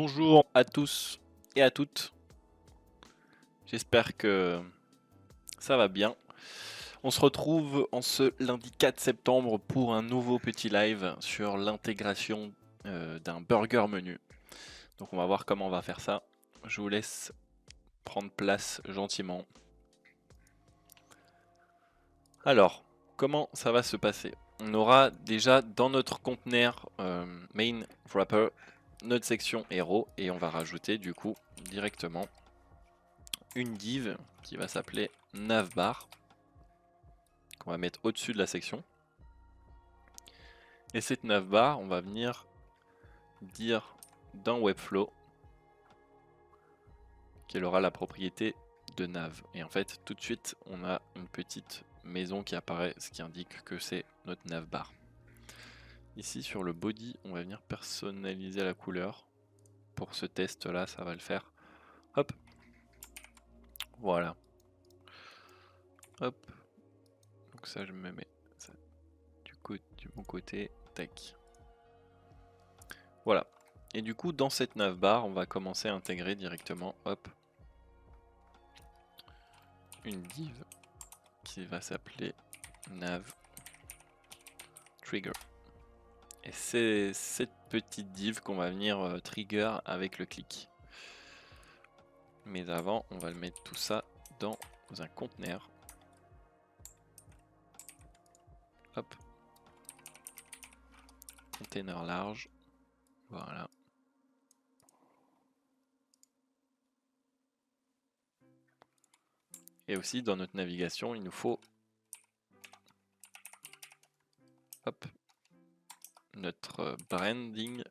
Bonjour à tous et à toutes. J'espère que ça va bien. On se retrouve en ce lundi 4 septembre pour un nouveau petit live sur l'intégration d'un burger menu. Donc on va voir comment on va faire ça. Je vous laisse prendre place gentiment. Alors, comment ça va se passer? On aura déjà dans notre conteneur main wrapper notre section héros et on va rajouter du coup directement une div qui va s'appeler navbar qu'on va mettre au-dessus de la section. Et cette navbar, on va venir dire dans Webflow qu'elle aura la propriété de nav. Et en fait, tout de suite, on a une petite maison qui apparaît, ce qui indique que c'est notre navbar. Ici, sur le body, on va venir personnaliser la couleur. Pour ce test-là, ça va le faire. Hop. Voilà. Hop. Donc ça, je me mets ça du bon côté. Tac. Voilà. Et du coup, dans cette navbar, on va commencer à intégrer directement, hop, une div qui va s'appeler nav trigger. Et c'est cette petite div qu'on va venir trigger avec le clic. Mais avant, on va le mettre tout ça dans un conteneur. Hop. Container large. Voilà. Et aussi dans notre navigation, il nous faut hop, notre branding.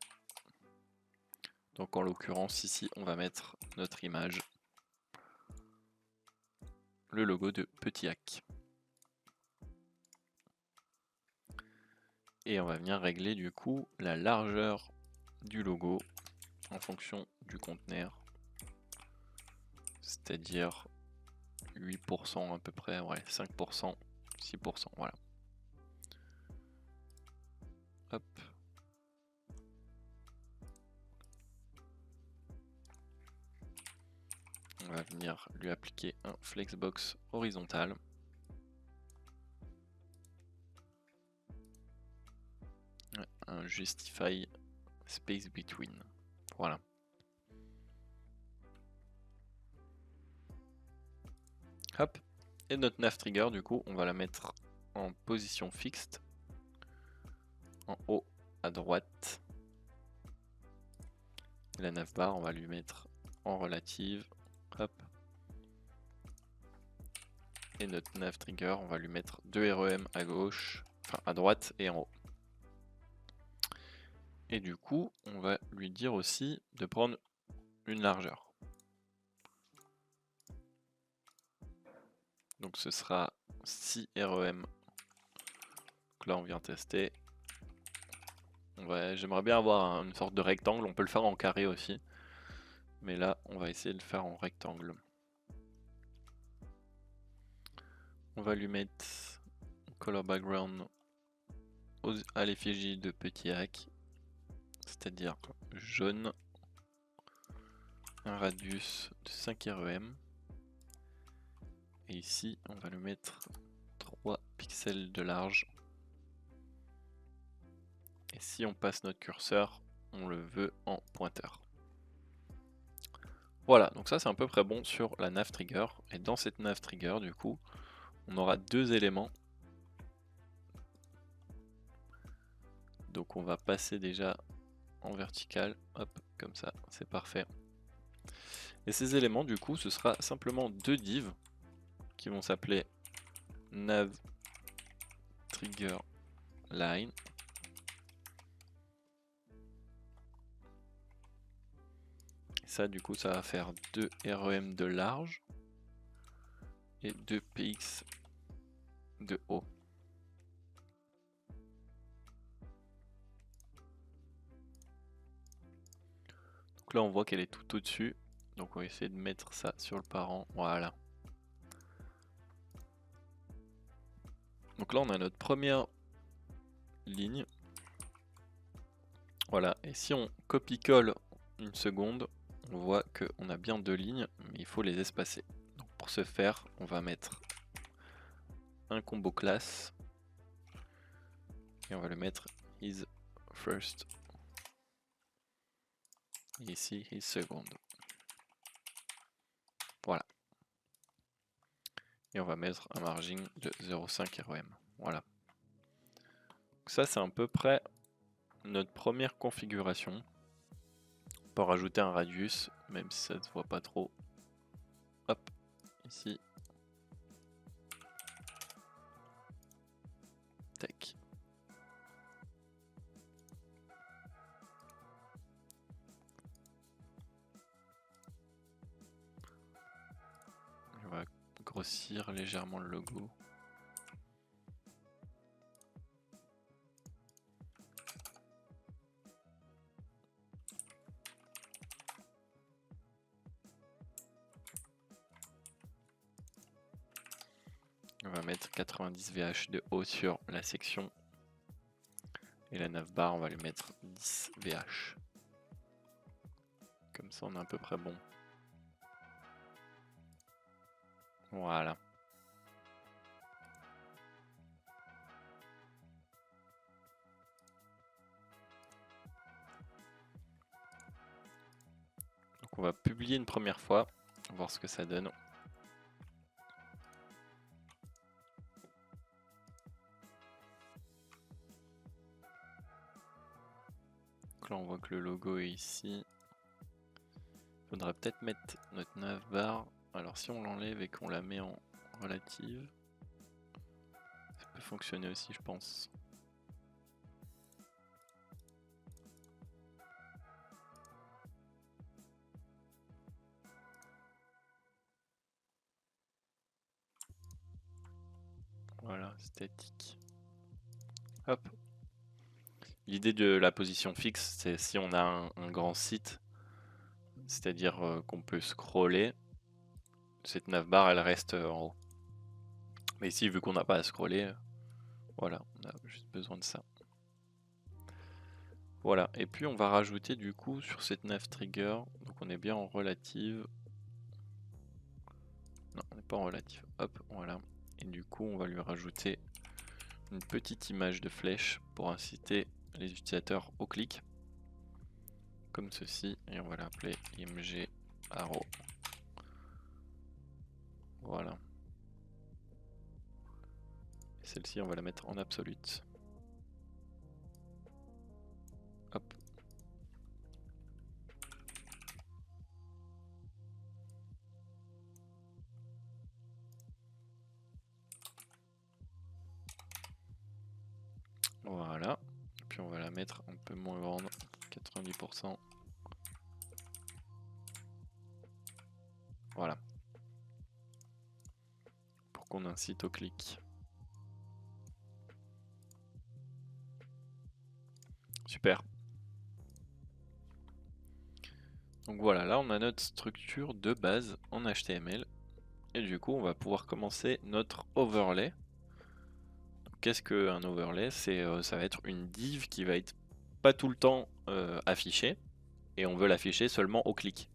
Donc en l'occurrence ici, on va mettre notre image, le logo de Petit Hack. Et on va venir régler du coup la largeur du logo en fonction du conteneur. C'est-à-dire 8% à peu près, ouais, 5%, 6%, voilà. Hop. On va venir lui appliquer un flexbox horizontal. Un justify space between. Voilà. Hop. Et notre nav trigger, du coup, on va la mettre en position fixed. En haut à droite. Et la navbar, on va lui mettre en relative. Hop. Et notre nav trigger, on va lui mettre 2 REM à gauche, enfin à droite et en haut. Et du coup, on va lui dire aussi de prendre une largeur. Donc ce sera 6 REM. Donc là, on vient tester. J'aimerais bien avoir une sorte de rectangle. On peut le faire en carré aussi. Mais là, on va essayer de le faire en rectangle. On va lui mettre color background à l'effigie de Petit Hack, c'est-à-dire jaune, un radius de 5 REM. Et ici, on va lui mettre 3 pixels de large. Et si on passe notre curseur, on le veut en pointeur. Voilà, donc ça c'est à peu près bon sur la nav trigger. Et dans cette nav trigger, du coup, on aura deux éléments. Donc on va passer déjà en vertical, hop, comme ça, c'est parfait. Et ces éléments, du coup, ce sera simplement deux divs qui vont s'appeler nav trigger line. Et ça, du coup, ça va faire 2 REM de large et 2 px de haut. Donc là, on voit qu'elle est tout au-dessus. Donc on va essayer de mettre ça sur le parent. Voilà. Donc là, on a notre première ligne. Voilà. Et si on copie-colle une seconde, on voit qu'on a bien 2 lignes, mais il faut les espacer. Donc pour ce faire, on va mettre un combo class et on va le mettre is first et ici is second. Voilà. Et on va mettre un margin de 0,5 REM. Voilà. Donc ça c'est à peu près notre première configuration. On peut rajouter un radius, même si ça ne se voit pas trop. Hop, ici. Tac. On va grossir légèrement le logo. On va mettre 90 VH de haut sur la section. Et la navbar, on va lui mettre 10 VH. Comme ça, on est à peu près bon. Voilà. Donc on va publier une première fois, voir ce que ça donne. Donc là on voit que le logo est ici. Il faudrait peut-être mettre notre navbar. Alors si on l'enlève et qu'on la met en relative, ça peut fonctionner aussi je pense. Voilà, statique. Hop. L'idée de la position fixe, c'est si on a un grand site, c'est-à-dire qu'on peut scroller, cette navbar elle reste en haut. Mais ici, vu qu'on n'a pas à scroller, voilà, on a juste besoin de ça. Voilà, et puis on va rajouter du coup sur cette nav trigger, donc on est bien en relative. Non, on n'est pas en relative, hop, voilà. Et du coup, on va lui rajouter une petite image de flèche pour inciter les utilisateurs au clic. Comme ceci, et on va l'appeler img arrow. Voilà. Celle-ci, on va la mettre en absolute. Hop. Voilà. Et puis on va la mettre un peu moins grande, 90%. Voilà. Pour qu'on incite au clic. Super. Donc voilà, là on a notre structure de base en HTML. Et du coup, on va pouvoir commencer notre overlay. Qu'est-ce qu'un overlay? Ça va être une div qui va être pas tout le temps affichée. Et on veut l'afficher seulement au clic.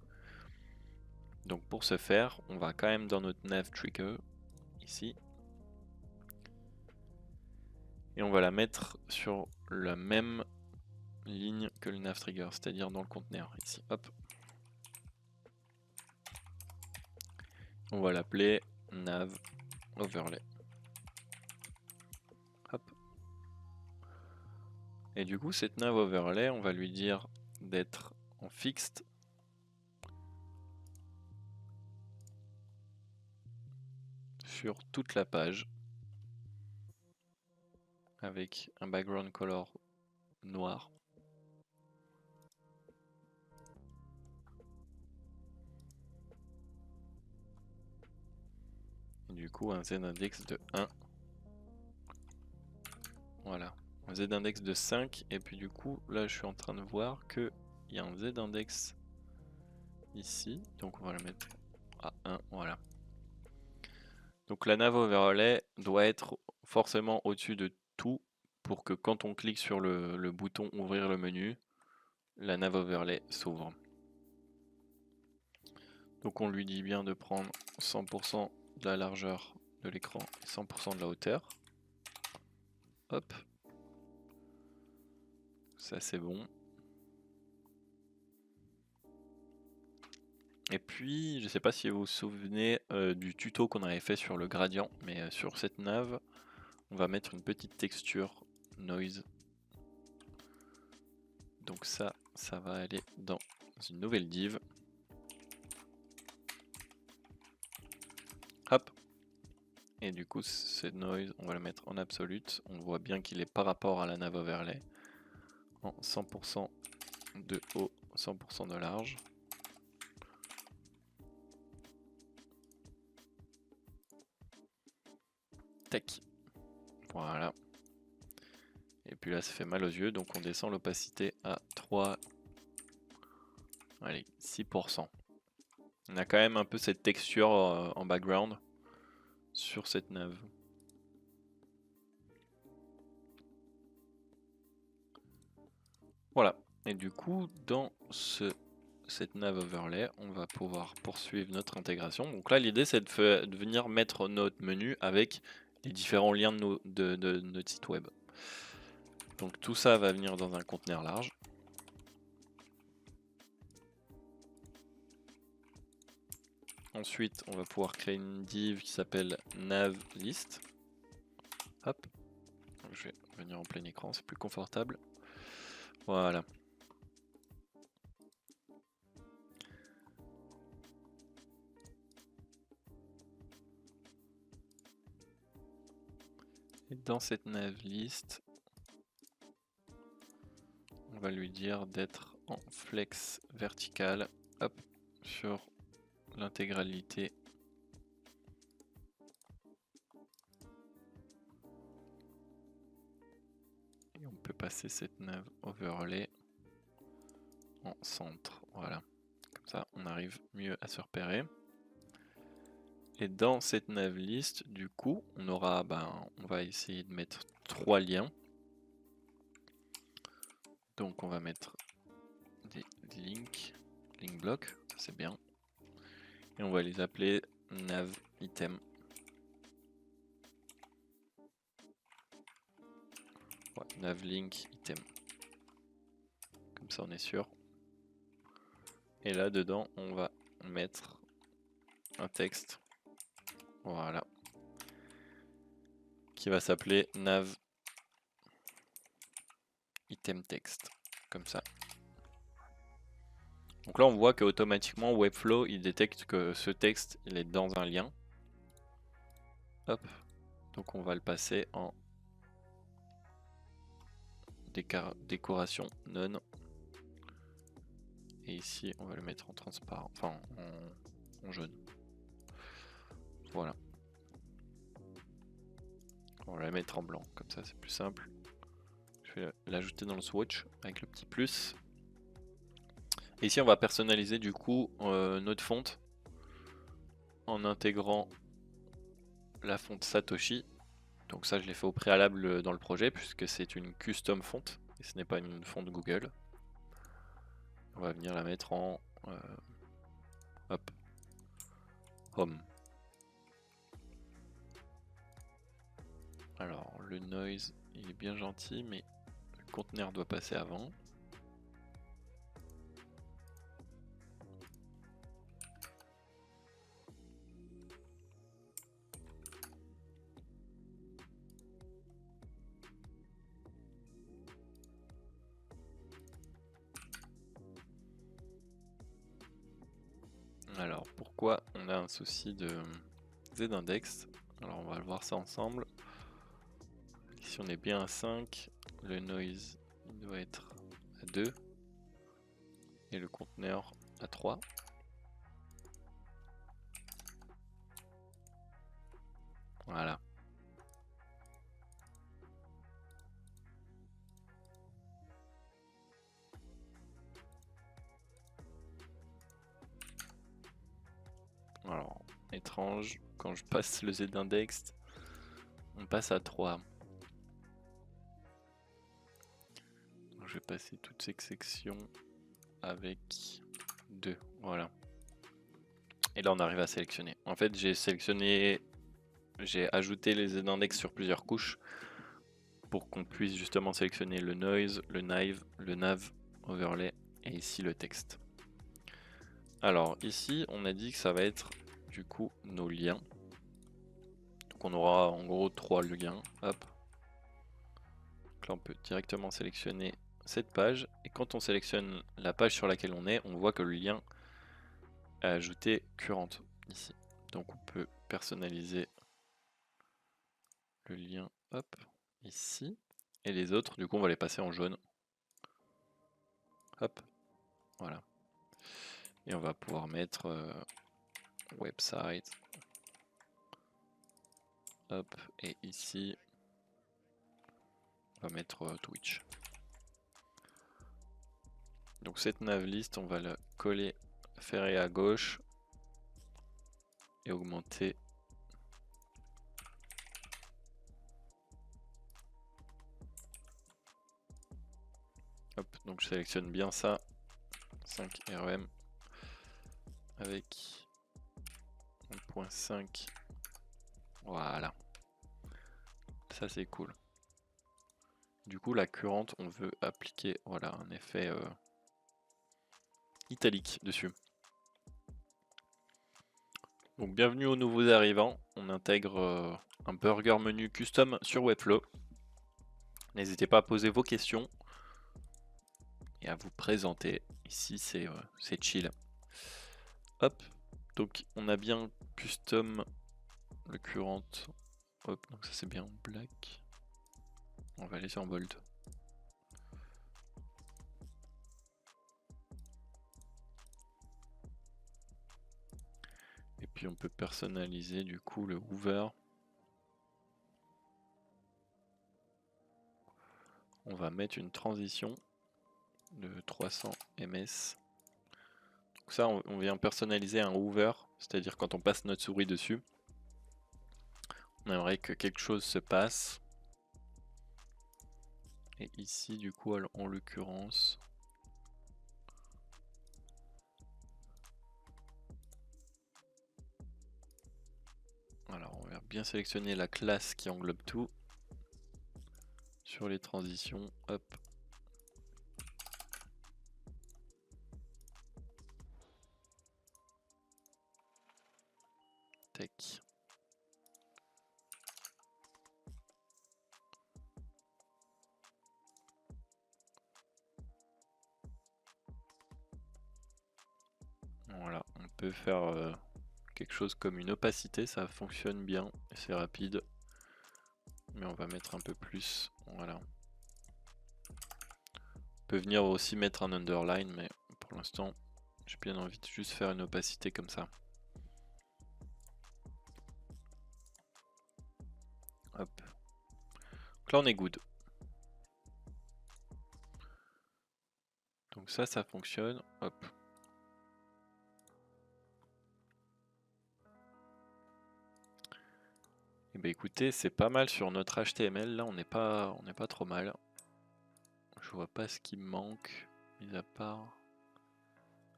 Donc pour ce faire, on va quand même dans notre nav trigger, ici. Et on va la mettre sur la même ligne que le nav trigger, c'est-à-dire dans le conteneur, ici. Hop. On va l'appeler nav overlay. Hop. Et du coup, cette nav overlay, on va lui dire d'être en fixed. Sur toute la page. Avec un background color noir. Et du coup, un z-index de 1. Voilà. Un z-index de 5. Et puis du coup, là, je suis en train de voir qu'il y a un z-index ici. Donc on va le mettre à 1. Voilà. Donc la nav overlay doit être forcément au-dessus de tout pour que quand on clique sur le bouton ouvrir le menu, la nav overlay s'ouvre. Donc on lui dit bien de prendre 100% de la largeur de l'écran et 100% de la hauteur. Hop. Ça c'est bon. Et puis, je sais pas si vous vous souvenez du tuto qu'on avait fait sur le gradient, mais sur cette nav, on va mettre une petite texture noise. Donc ça va aller dans une nouvelle div. Hop. Et du coup, cette noise, on va le mettre en absolute. On voit bien qu'il est par rapport à la nav overlay. En 100% de haut, 100% de large. Tac. Voilà. Et puis là, ça fait mal aux yeux, donc on descend l'opacité à 3. Allez, 6%. On a quand même un peu cette texture en background sur cette nav. Voilà. Et du coup, dans cette nav overlay, on va pouvoir poursuivre notre intégration. Donc là, l'idée, c'est de venir mettre notre menu avec les différents liens de notre site web. Donc tout ça va venir dans un conteneur large. Ensuite, on va pouvoir créer une div qui s'appelle navList. Hop. Je vais venir en plein écran, c'est plus confortable. Voilà. Et dans cette navList, on va lui dire d'être en flex vertical, hop, sur l'intégralité. Et on peut passer cette nav overlay en centre, voilà. Comme ça, on arrive mieux à se repérer. Et dans cette nav list, du coup, on aura, on va essayer de mettre 3 liens. Donc on va mettre des link block, ça c'est bien. Et on va les appeler nav item. Ouais, nav link item. Comme ça on est sûr. Et là dedans on va mettre un texte. Voilà. Qui va s'appeler nav item text. Comme ça. Donc là on voit qu'automatiquement Webflow il détecte que ce texte il est dans un lien. Hop. Donc on va le passer en décoration none. Et ici on va le mettre en transparent, enfin en jaune. Voilà. On va la mettre en blanc, comme ça c'est plus simple. Je vais l'ajouter dans le swatch avec le petit plus. Et ici on va personnaliser du coup notre fonte en intégrant la fonte Satoshi. Donc ça je l'ai fait au préalable dans le projet puisque c'est une custom fonte et ce n'est pas une fonte Google. On va venir la mettre en hop, home. Alors le noise il est bien gentil mais le conteneur doit passer avant. Alors pourquoi on a un souci de z-index? Alors on va voir ça ensemble. Si on est bien à 5, le noise il doit être à 2 et le conteneur à 3. Voilà. Alors, étrange, quand je passe le z-index, on passe à 3. Donc, je vais passer toutes ces sections avec 2. Voilà. Et là on arrive à sélectionner. En fait j'ai ajouté les Z-index sur plusieurs couches pour qu'on puisse justement sélectionner le noise, le nav overlay et ici le texte. Alors ici on a dit que ça va être du coup nos liens. Donc on aura en gros 3 liens. Hop. Donc là on peut directement sélectionner cette page et quand on sélectionne la page sur laquelle on est, on voit que le lien est ajouté current ici. Donc on peut personnaliser le lien, hop, ici. Et les autres, du coup on va les passer en jaune. Hop, voilà. Et on va pouvoir mettre website. Hop, et ici on va mettre Twitch. Donc cette nav list, on va la coller, ferrer à gauche et augmenter. Hop, donc je sélectionne bien ça, 5 REM avec 1.5. Voilà, ça c'est cool. Du coup la current, on veut appliquer voilà un effet italique dessus. Donc bienvenue aux nouveaux arrivants, on intègre un burger menu custom sur Webflow. N'hésitez pas à poser vos questions et à vous présenter. Ici c'est chill. Hop, donc on a bien custom le current. Hop, donc ça c'est bien en black. On va laisser en bold. Et puis on peut personnaliser du coup le hover. On va mettre une transition de 300 ms. Donc ça on vient personnaliser un hover, c'est-à-dire quand on passe notre souris dessus, on aimerait que quelque chose se passe. Et ici du coup en l'occurrence, alors on va bien sélectionner la classe qui englobe tout. Sur les transitions, hop. Tech. Voilà, on peut faire quelque chose comme une opacité, ça fonctionne bien, c'est rapide. Mais on va mettre un peu plus, voilà. On peut venir aussi mettre un underline, mais pour l'instant, j'ai bien envie de juste faire une opacité comme ça. Hop. Donc là on est good. Donc ça fonctionne, hop. Et bah écoutez, c'est pas mal sur notre HTML, là on n'est pas trop mal. Je vois pas ce qui me manque, mis à part...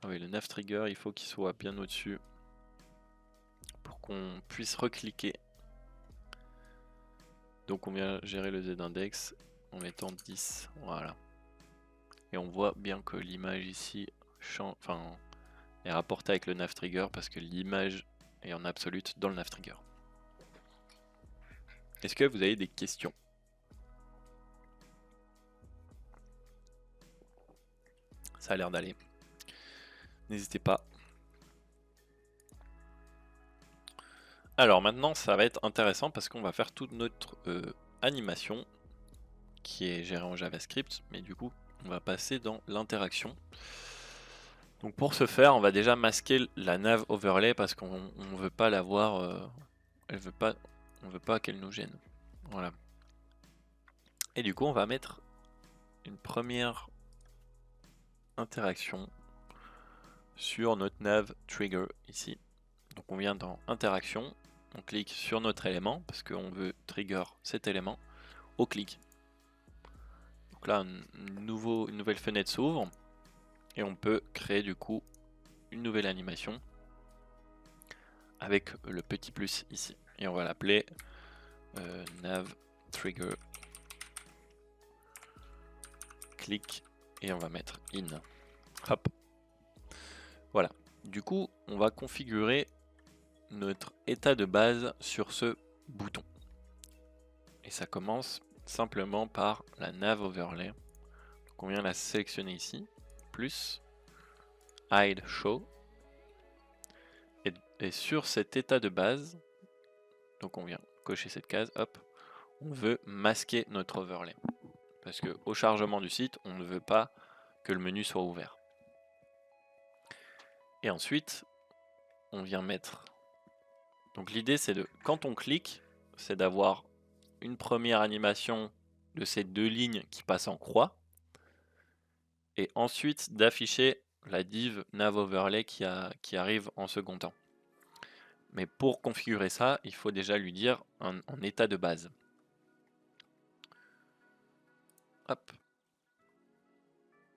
Ah oui, le nav trigger, il faut qu'il soit bien au-dessus pour qu'on puisse recliquer. Donc on vient gérer le z-index en mettant 10, voilà. Et on voit bien que l'image ici est rapportée avec le nav trigger parce que l'image est en absolute dans le nav trigger. Est-ce que vous avez des questions? Ça a l'air d'aller. N'hésitez pas. Alors maintenant ça va être intéressant parce qu'on va faire toute notre animation qui est gérée en JavaScript, mais du coup on va passer dans l'interaction. Donc pour ce faire, on va déjà masquer la nav overlay parce qu'on ne veut pas l'avoir, on veut pas qu'elle nous gêne. Voilà. Et du coup, on va mettre une première interaction sur notre nav trigger ici. Donc on vient dans interaction, on clique sur notre élément parce qu'on veut trigger cet élément au clic. Donc là, une nouvelle fenêtre s'ouvre et on peut créer du coup une nouvelle animation. avec le petit plus ici. Et on va l'appeler nav trigger click et on va mettre in. Hop. Voilà. Du coup, on va configurer notre état de base sur ce bouton. Et ça commence simplement par la nav overlay. Donc on vient la sélectionner ici, plus hide show. Et sur cet état de base, donc on vient cocher cette case, hop, on veut masquer notre overlay. Parce que au chargement du site, on ne veut pas que le menu soit ouvert. Et ensuite, on vient mettre... Donc l'idée c'est de, quand on clique, c'est d'avoir une première animation de ces deux lignes qui passent en croix. Et ensuite d'afficher la div nav overlay qui arrive en second temps. Mais pour configurer ça, il faut déjà lui dire un état de base. Hop.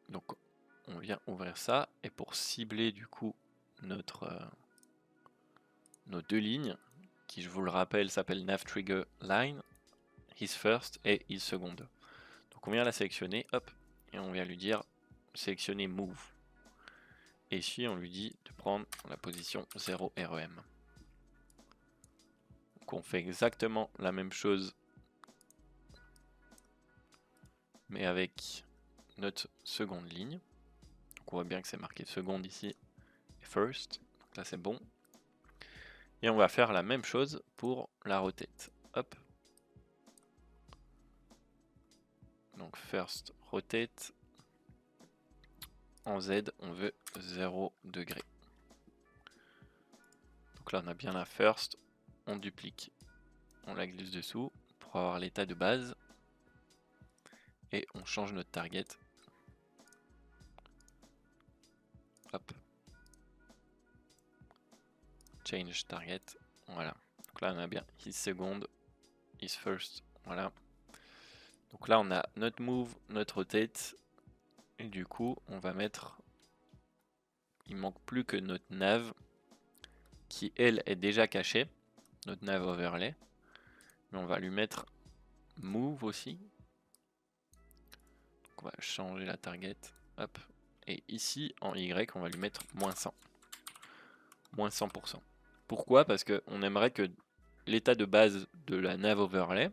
Donc on vient ouvrir ça et pour cibler du coup nos deux lignes, qui je vous le rappelle s'appellent nav trigger line, his first et his second. Donc on vient la sélectionner, hop, et on vient lui dire sélectionner move. Et ici on lui dit de prendre la position 0 REM. Donc on fait exactement la même chose mais avec notre seconde ligne. Donc on voit bien que c'est marqué seconde ici et first. Donc là c'est bon. Et on va faire la même chose pour la rotate. Hop. Donc first rotate. En Z on veut 0 degré. Donc là on a bien la first. On duplique. On la glisse dessous pour avoir l'état de base. Et on change notre target. Hop. Change target. Voilà. Donc là on a bien his second, his first. Voilà. Donc là on a notre move, notre rotate. Et du coup on va mettre... Il manque plus que notre nav qui elle est déjà cachée. Notre nav overlay. Mais on va lui mettre move aussi. Donc on va changer la target. Hop. Et ici en Y on va lui mettre moins 100. Moins 100%. Pourquoi? Parce qu'on aimerait que l'état de base de la nav overlay,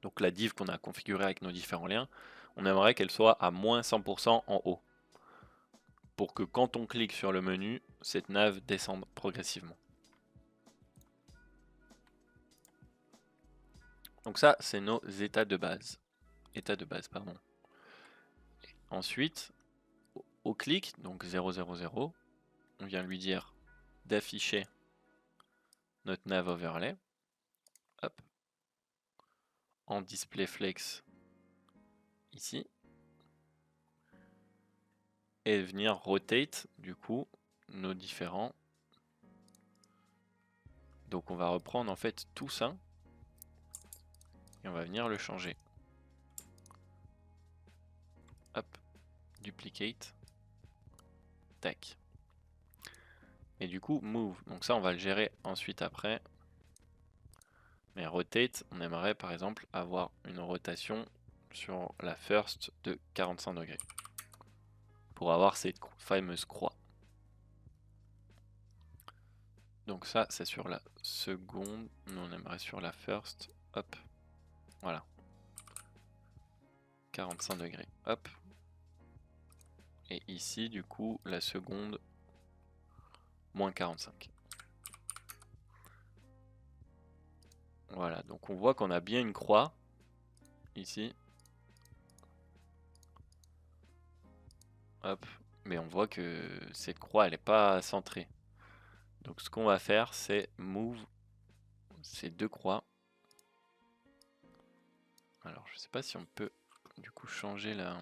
donc la div qu'on a configurée avec nos différents liens, on aimerait qu'elle soit à moins 100% en haut. Pour que quand on clique sur le menu, cette nav descende progressivement. Donc ça, c'est nos états de base. État de base, pardon. Ensuite, au clic, donc 000, on vient lui dire d'afficher notre nav overlay. Hop. En display flex ici. Et venir rotate du coup nos différents. Donc on va reprendre en fait tout ça et on va venir le changer. Hop, duplicate, tac. Et du coup move, donc ça on va le gérer ensuite après. Mais rotate, on aimerait par exemple avoir une rotation sur la first de 45 degrés pour avoir cette fameuse croix. Donc ça c'est sur la seconde, nous on aimerait sur la first, hop, voilà. 45 degrés, hop. Et ici du coup la seconde, moins 45. Voilà, donc on voit qu'on a bien une croix ici. Hop, mais on voit que cette croix elle n'est pas centrée. Donc ce qu'on va faire c'est move ces deux croix. Alors je sais pas si on peut du coup changer la...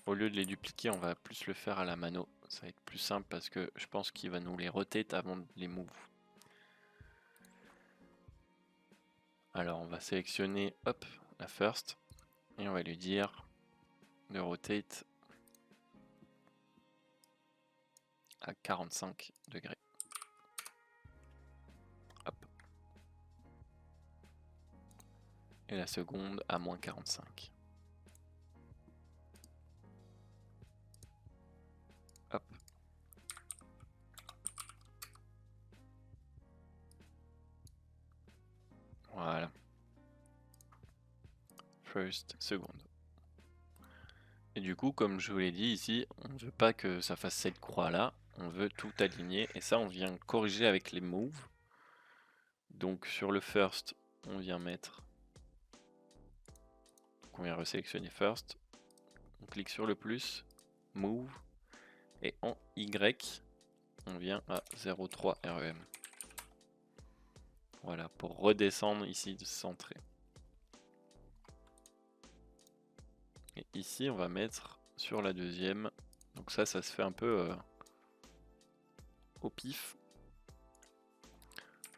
Au lieu de les dupliquer, on va plus le faire à la mano. Ça va être plus simple parce que je pense qu'il va nous les rotate avant de les move. Alors on va sélectionner hop, la first. Et on va lui dire de rotate à 45 degrés. Hop. Et la seconde à moins 45. Hop. Voilà. First, seconde. Et du coup, comme je vous l'ai dit ici, on ne veut pas que ça fasse cette croix là, on veut tout aligner et ça on vient corriger avec les moves. Donc sur le first, on vient mettre, on vient resélectionner first, on clique sur le plus, move, et en Y, on vient à 0,3 REM. Voilà, pour redescendre ici de centré. Et ici, on va mettre sur la deuxième. Donc ça se fait un peu au pif.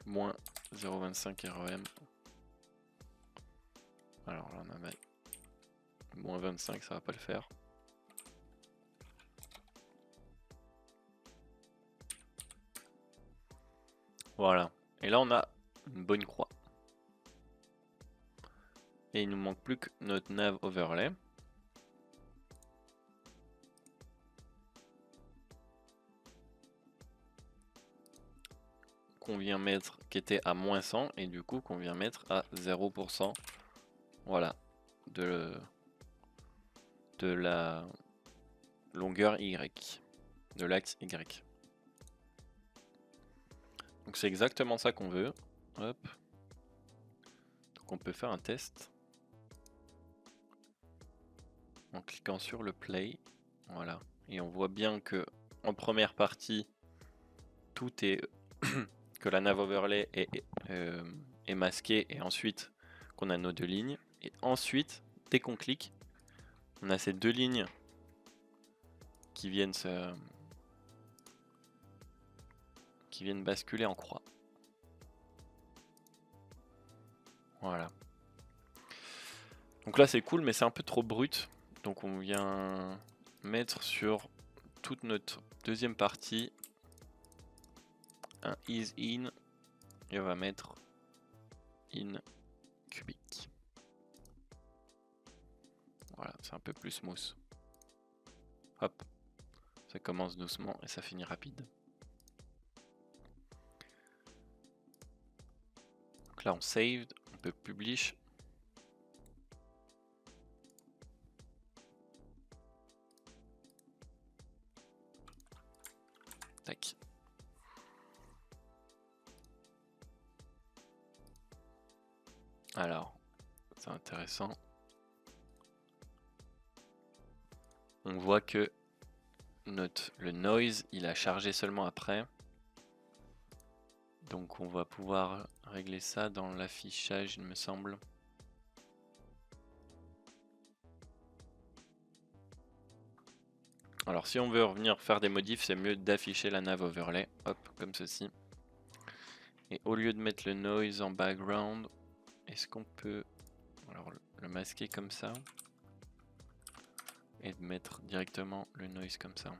Moins 0,25 REM. Alors là, on a moins 25, ça va pas le faire. Voilà. Et là, on a une bonne croix. Et il nous manque plus que notre nav overlay. Qu'on vient mettre, qui était à moins 100, et du coup qu'on vient mettre à 0%. Voilà. De la longueur Y. De l'axe Y. Donc c'est exactement ça qu'on veut. Hop. Donc on peut faire un test. En cliquant sur le play. Voilà. Et on voit bien que en première partie, tout est que la nav overlay est masquée et ensuite qu'on a nos deux lignes. Et ensuite, dès qu'on clique, on a ces deux lignes qui viennent basculer en croix. Voilà. Donc là c'est cool mais c'est un peu trop brut. Donc on vient mettre sur toute notre deuxième partie un is in et on va mettre in cubic. Voilà, c'est un peu plus smooth. Hop, ça commence doucement et ça finit rapide. Donc là on saved, on peut publish. Tac. Alors, c'est intéressant. On voit que le noise, il a chargé seulement après. Donc on va pouvoir régler ça dans l'affichage, il me semble. Alors si on veut revenir faire des modifs, c'est mieux d'afficher la nav overlay, hop, comme ceci. Et au lieu de mettre le noise en background, est-ce qu'on peut alors, le masquer comme ça et de mettre directement le noise comme ça?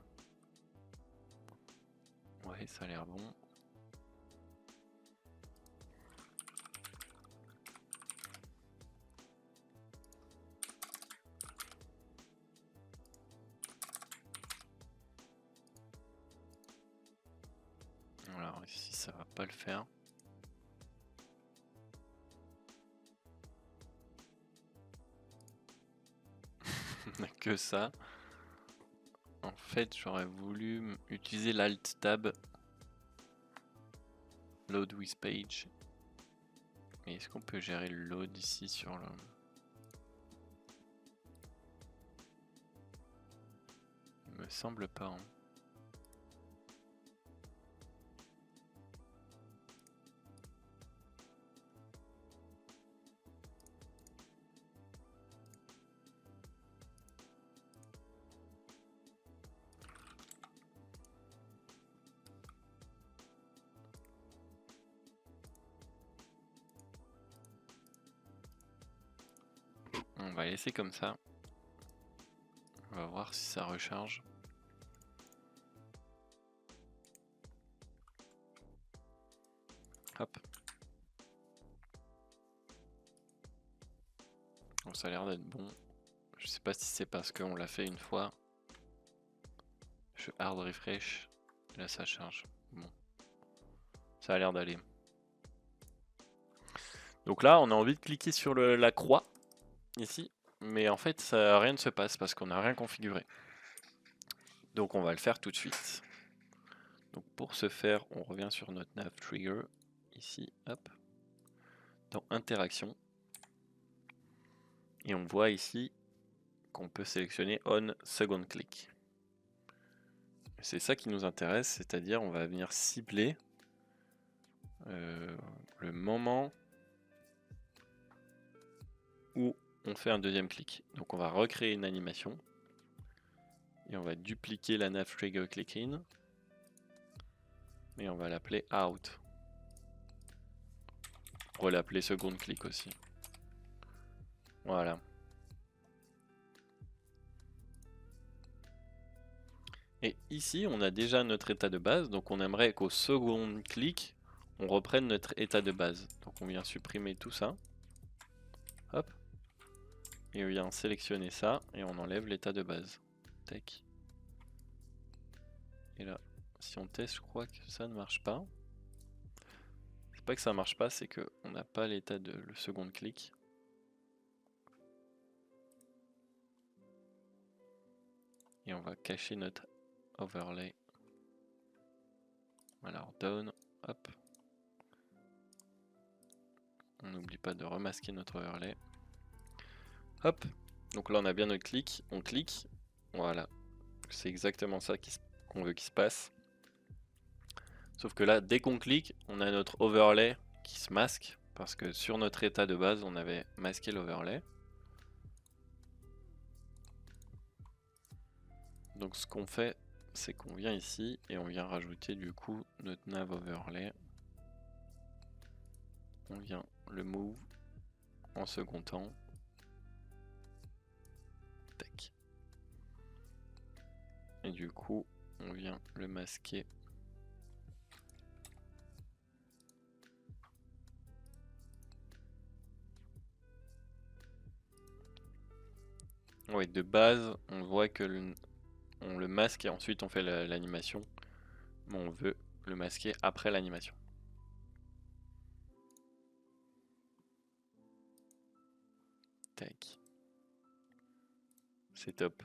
Ouais, ça a l'air bon. Alors ici ça va pas le faire. On n'a que ça. En fait j'aurais voulu utiliser l'Alt Tab. Load with page. Mais est-ce qu'on peut gérer le load ici sur le... Il me semble pas. Hein. On va laisser comme ça. On va voir si ça recharge. Hop. Bon, ça a l'air d'être bon. Je sais pas si c'est parce qu'on l'a fait une fois. Je hard refresh. Là ça charge. Bon. Ça a l'air d'aller. Donc là on a envie de cliquer sur la croix. Ici. Mais en fait rien ne se passe parce qu'on n'a rien configuré. Donc on va le faire tout de suite. Donc pour ce faire, on revient sur notre nav trigger, ici, hop, dans interaction. Et on voit ici qu'on peut sélectionner on second click. C'est ça qui nous intéresse, c'est-à-dire on va venir cibler le moment où on fait un deuxième clic. Donc on va recréer une animation et on va dupliquer la nav trigger click in et on va l'appeler out. On va l'appeler second click aussi. Voilà. Et ici, on a déjà notre état de base, donc on aimerait qu'au second clic, on reprenne notre état de base. Donc on vient supprimer tout ça. Hop. Et on vient sélectionner ça et on enlève l'état de base. Tac. Et là, si on teste, je crois que ça ne marche pas. C'est pas que ça marche pas, c'est qu'on n'a pas l'état de le second clic. Et on va cacher notre overlay. Voilà, down, hop. On n'oublie pas de remasquer notre overlay. Hop, donc là on a bien notre clic, on clique, voilà. C'est exactement ça qu'on veut qu'il se passe. Sauf que là, dès qu'on clique, on a notre overlay qui se masque. Parce que sur notre état de base, on avait masqué l'overlay. Donc ce qu'on fait, c'est qu'on vient ici et on vient rajouter du coup notre nav overlay. On vient le move en second temps. Tac. Et du coup, on vient le masquer. Ouais, de base, on voit que on le masque et ensuite on fait l'animation. Mais on veut le masquer après l'animation. Tac. C'est top.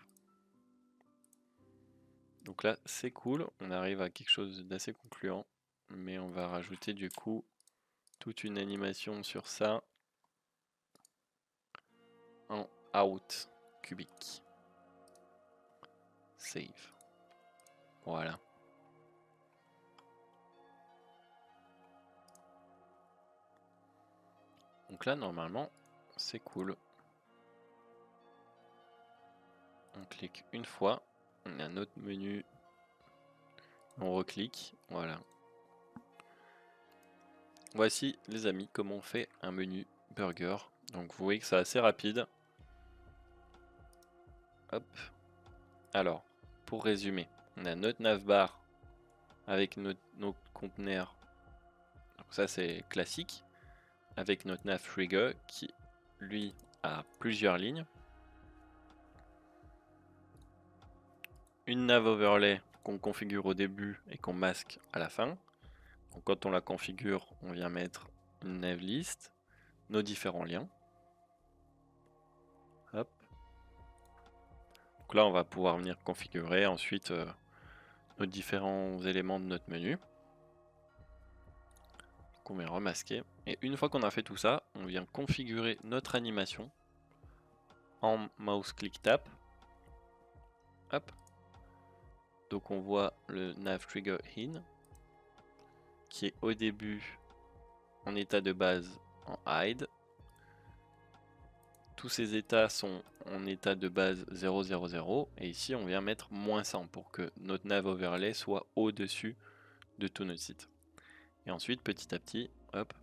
Donc là, c'est cool. On arrive à quelque chose d'assez concluant. Mais on va rajouter du coup toute une animation sur ça en out cubique. Save. Voilà. Donc là, normalement, c'est cool. On clique une fois. On a notre menu. On reclique. Voilà. Voici, les amis, comment on fait un menu burger. Donc vous voyez que c'est assez rapide. Hop. Alors, pour résumer, on a notre navbar avec nos conteneurs. Donc ça c'est classique. Avec notre nav trigger qui lui a plusieurs lignes. Une nav overlay qu'on configure au début et qu'on masque à la fin. Donc quand on la configure, on vient mettre une nav list, nos différents liens. Hop. Donc là on va pouvoir venir configurer ensuite nos différents éléments de notre menu. Qu'on vient remasquer. Et une fois qu'on a fait tout ça, on vient configurer notre animation en mouse click tap. Hop. Donc on voit le nav trigger in qui est au début en état de base en hide. Tous ces états sont en état de base 0, 0, 0 et ici on vient mettre -100 pour que notre nav overlay soit au-dessus de tout notre site. Et ensuite petit à petit, hop,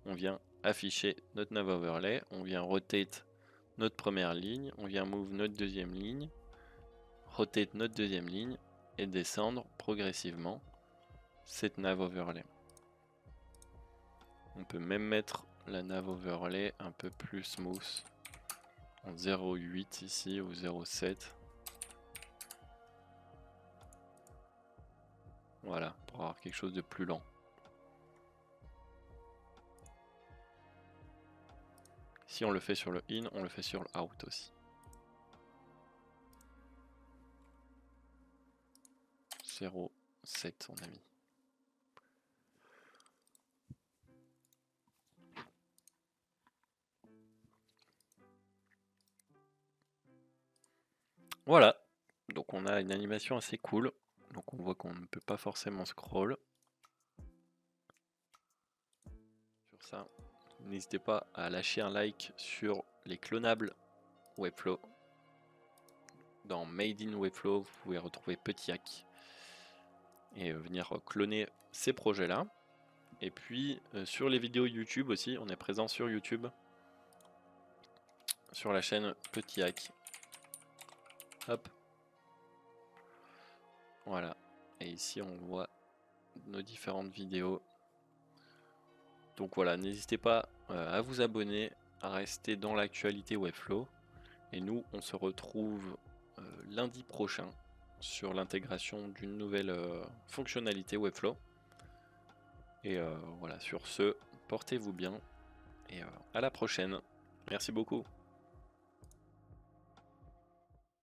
on vient afficher notre nav overlay, on vient rotate notre première ligne, on vient move notre deuxième ligne, rotate notre deuxième ligne et descendre progressivement cette nav overlay. On peut même mettre la nav overlay un peu plus smooth en 0,8 ici ou 0,7. Voilà, pour avoir quelque chose de plus lent. Si on le fait sur le in, on le fait sur le out aussi. 0,7 on a mis. Voilà, donc on a une animation assez cool. Donc on voit qu'on ne peut pas forcément scroll. Sur ça, n'hésitez pas à lâcher un like sur les clonables Webflow. Dans Made in Webflow, vous pouvez retrouver Petit Hack et venir cloner ces projets-là. Et puis sur les vidéos YouTube aussi, on est présent sur YouTube, sur la chaîne Petit Hack. Hop. Voilà. Et ici on voit nos différentes vidéos. Donc voilà, n'hésitez pas à vous abonner, à rester dans l'actualité Webflow. Et nous, on se retrouve lundi prochain sur l'intégration d'une nouvelle fonctionnalité Webflow. Et voilà, sur ce, portez-vous bien et à la prochaine. Merci beaucoup.